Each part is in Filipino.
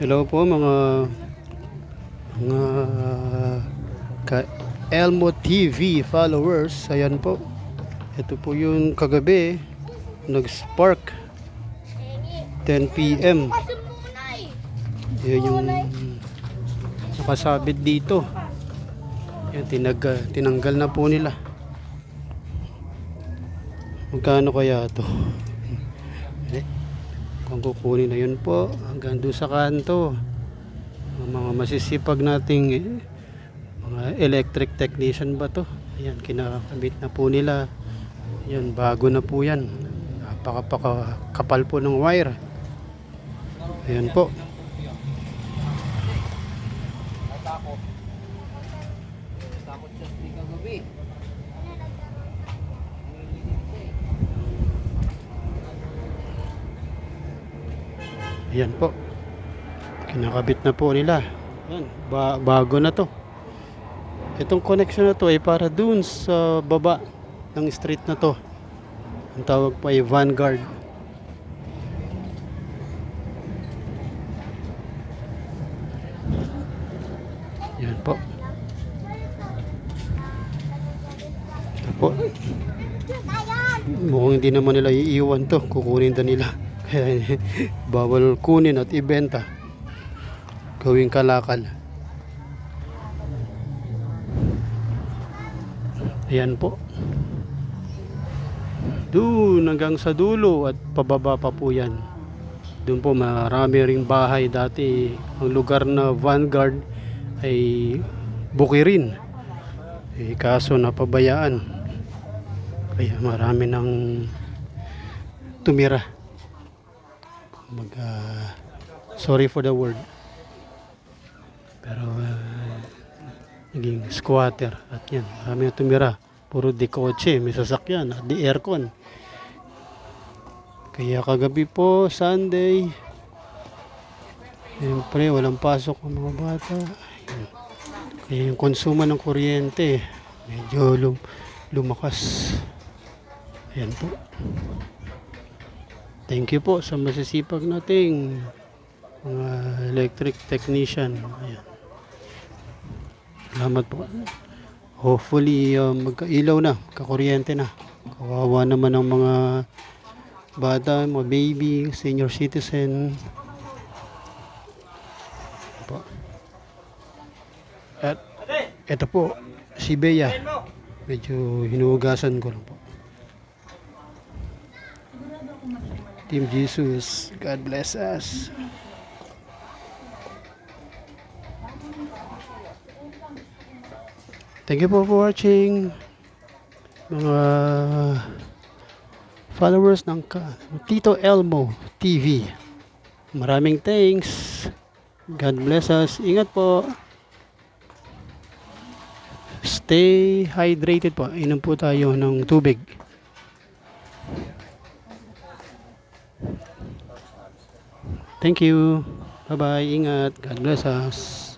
Hello po mga ka Elmo TV followers. Ayan po. Ito po yung kagabi nag-spark 10 PM. Yan yung nakasabit dito. Yan, tinanggal na po nila. Magkano kaya to? Kung kukunin na yun po hanggang doon sa kanto, mga masisipag nating mga electric technician ba to. Ayan, kinakabit na po nila. Ayan, bago na po yan. Kapal po ng wire. Ayan po. Ayan po. Kinakabit na po nila. Ayan, bago na to. Itong connection na to ay para dun sa baba ng street na to. Ang tawag po ay Vanguard. Ayan po. Ito po. Mukhang hindi naman nila iiwan to. Kukunin na nila. Kaya bawal kunin at ibenta. Gawing kalakal. Ayan po. Doon hanggang sa dulo at pababa pa po yan. Doon po marami ring bahay dati. Ang lugar na Vanguard ay bukirin. Kaso napabayaan. Kaya marami nang tumira. Sorry for the word. Pero naging squatter. At yan, marami na tumira. Puro di kotse, may sasakyan at di aircon. Kaya kagabi po, Sunday, siyempre walang pasok ang mga bata. Kaya yung konsumo ng kuryente medyo lumakas. Ayan po. Thank you po sa masisipag nating mga electric technician. Ayan. Salamat po. Hopefully magkailaw na, kakuryente na. Kawawa naman ang mga bata, mga baby, senior citizen. Po. At ito po, si Bea. Medyo hinugasan ko lang po. Team Jesus, God bless us. Thank you for watching, mga followers ng Tito Elmo TV. Maraming thanks. God bless us. Ingat po. Stay hydrated po. Inom po tayo ng tubig. Thank you. Bye-bye. Ingat. God bless us.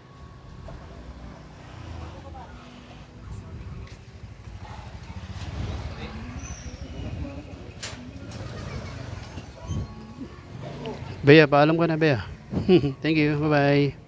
Bea, paalam ka na, Bea. Thank you. Bye-bye.